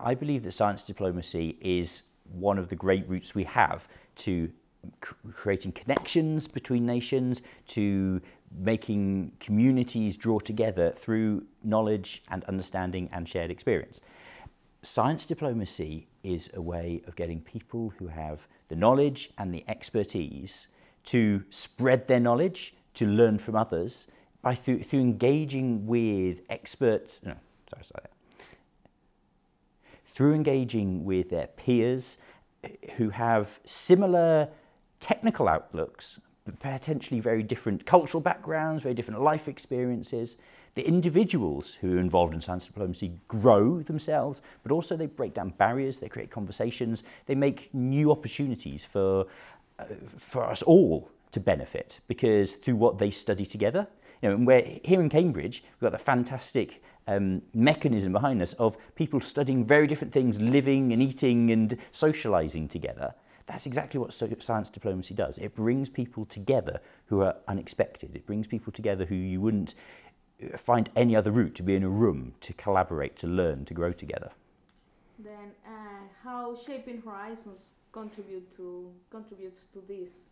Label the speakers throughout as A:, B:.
A: I believe that science diplomacy is one of the great routes we have to creating connections between nations, to making communities draw together through knowledge and understanding and shared experience. Science diplomacy is a way of getting people who have the knowledge and the expertise to spread their knowledge, to learn from others, by through engaging with experts, through engaging with their peers who have similar technical outlooks, but potentially very different cultural backgrounds, very different life experiences. The individuals who are involved in science diplomacy grow themselves, but also they break down barriers, they create conversations, they make new opportunities for us all to benefit, because through what they study together, and we're here in Cambridge, we've got the fantastic mechanism behind us of people studying very different things, living and eating and socialising together. That's exactly what science diplomacy does. It brings people together who are unexpected. It brings people together who you wouldn't find any other route, to be in a room, to collaborate, to learn, to grow together.
B: Then how Shaping Horizons contributes to this?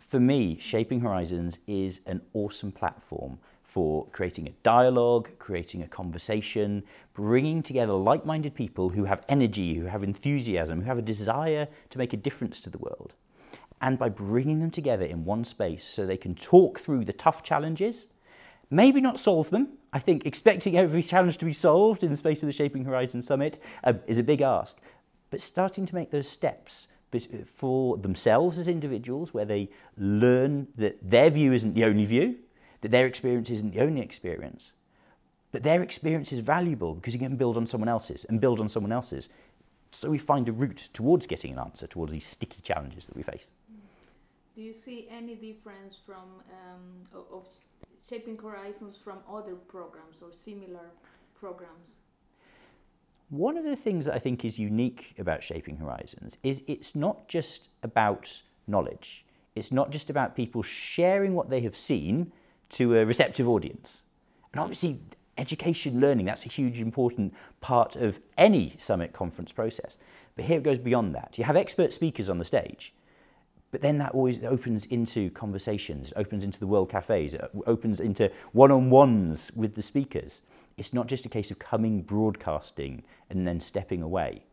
A: For me, Shaping Horizons is an awesome platform for creating a dialogue, creating a conversation, bringing together like-minded people who have energy, who have enthusiasm, who have a desire to make a difference to the world. And by bringing them together in one space so they can talk through the tough challenges, maybe not solve them. I think expecting every challenge to be solved in the space of the Shaping Horizons Summit is a big ask. But starting to make those steps for themselves as individuals, where they learn that their view isn't the only view, that their experience isn't the only experience, but their experience is valuable because you can build on someone else's and build on someone else's. So we find a route towards getting an answer towards these sticky challenges that we face.
B: Do you see any difference from of Shaping Horizons from other programs or similar programs?
A: One of the things that I think is unique about Shaping Horizons is it's not just about knowledge. It's not just about people sharing what they have seen to a receptive audience. And obviously, education, learning, that's a huge important part of any summit conference process. But here it goes beyond that. You have expert speakers on the stage, but then that always opens into conversations, opens into the World Cafes, it opens into one-on-ones with the speakers. It's not just a case of coming, broadcasting, and then stepping away.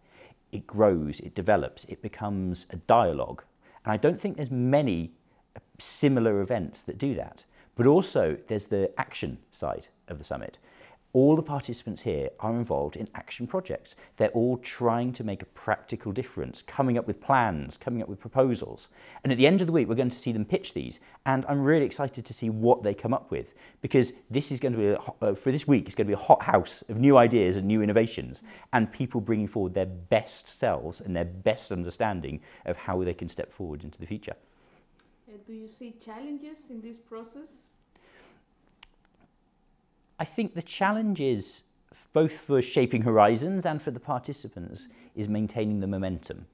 A: It grows, it develops, it becomes a dialogue. And I don't think there's many similar events that do that. But also, there's the action side of the summit. All the participants here are involved in action projects. They're all trying to make a practical difference, coming up with plans, coming up with proposals. And at the end of the week, we're going to see them pitch these. And I'm really excited to see what they come up with, because this is going to be, for this week, it's going to be a hothouse of new ideas and new innovations, and people bringing forward their best selves and their best understanding of how they can step forward into the future.
B: Do you see challenges in this process?
A: I think the challenge is, both for Shaping Horizons and for the participants, is maintaining the momentum.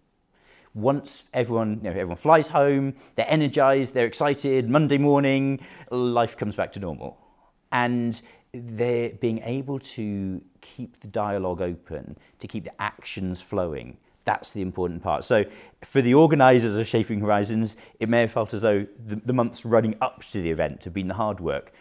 A: Once everyone flies home, they're energized, they're excited, Monday morning, life comes back to normal. And they're being able to keep the dialogue open, to keep the actions flowing. That's the important part. So for the organisers of Shaping Horizons, it may have felt as though the months running up to the event have been the hard work,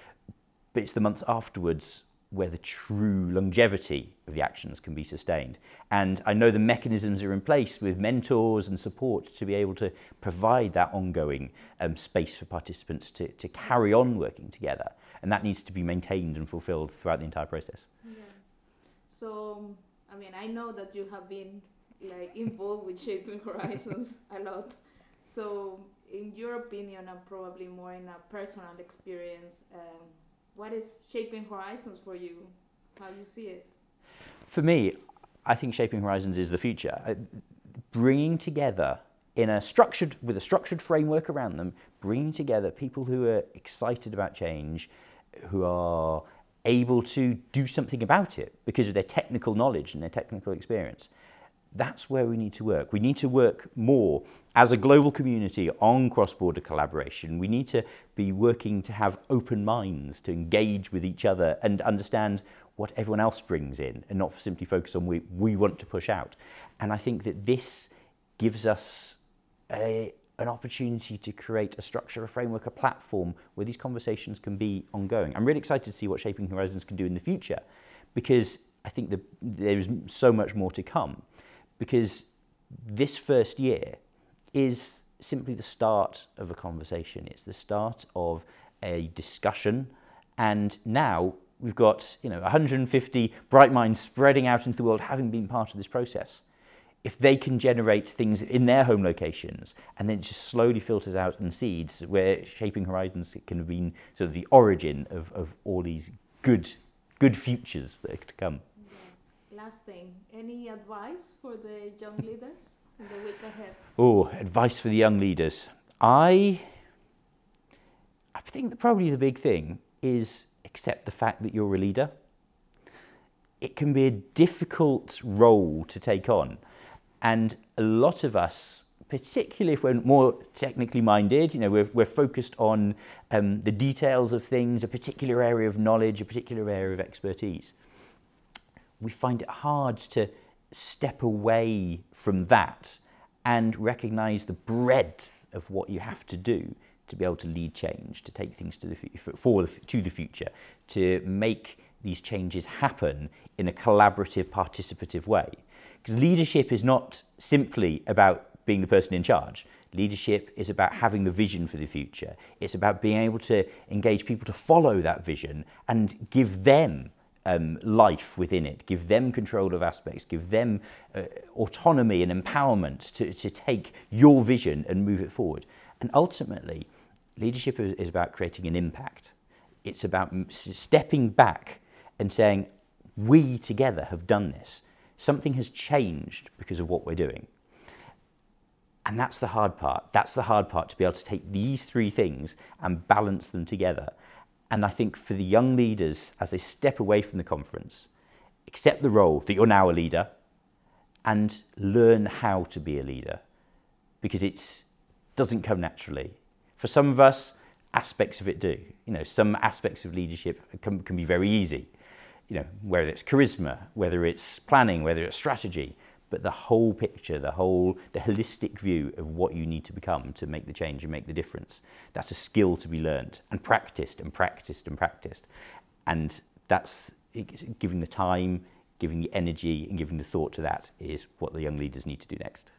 A: but it's the months afterwards where the true longevity of the actions can be sustained. And I know the mechanisms are in place with mentors and support to be able to provide that ongoing space for participants to carry on working together. And that needs to be maintained and fulfilled throughout the entire process.
B: Yeah. So, I mean, I know that you have been involved with Shaping Horizons a lot. So, in your opinion, and probably more in a personal experience, what is Shaping Horizons for you? How do you see it?
A: For me, I think Shaping Horizons is the future. Bringing together with a structured framework around them, bringing together people who are excited about change, who are able to do something about it because of their technical knowledge and their technical experience. That's where we need to work. We need to work more as a global community on cross-border collaboration. We need to be working to have open minds, to engage with each other and understand what everyone else brings in and not simply focus on we want to push out. And I think that this gives us an opportunity to create a structure, a framework, a platform where these conversations can be ongoing. I'm really excited to see what Shaping Horizons can do in the future, because I think that there is so much more to come, because this first year is simply the start of a conversation. It's the start of a discussion, and now we've got 150 bright minds spreading out into the world, having been part of this process. If they can generate things in their home locations, and then it just slowly filters out and seeds, where Shaping Horizons can have been sort of the origin of all these good futures that are to come.
B: Yeah. Last thing, any advice for the young leaders in the week ahead?
A: Oh, advice for the young leaders. I think that probably the big thing is accept the fact that you're a leader. It can be a difficult role to take on. And a lot of us, particularly if we're more technically minded, we're focused on the details of things, a particular area of knowledge, a particular area of expertise. We find it hard to step away from that and recognise the breadth of what you have to do to be able to lead change, to take things to the future, to make these changes happen in a collaborative, participative way. Because leadership is not simply about being the person in charge. Leadership is about having the vision for the future. It's about being able to engage people to follow that vision and give them life within it, give them control of aspects, give them autonomy and empowerment to take your vision and move it forward. And ultimately, leadership is about creating an impact. It's about stepping back and saying, we together have done this. Something has changed because of what we're doing. And that's the hard part. That's the hard part, to be able to take these three things and balance them together. And I think for the young leaders, as they step away from the conference, accept the role that you're now a leader and learn how to be a leader, because it doesn't come naturally. For some of us, aspects of it do. Some aspects of leadership can be very easy. Whether it's charisma, whether it's planning, whether it's strategy, but the whole picture, the holistic view of what you need to become to make the change and make the difference, that's a skill to be learned and practiced and practiced and practiced. And that's giving the time, giving the energy and giving the thought to that is what the young leaders need to do next.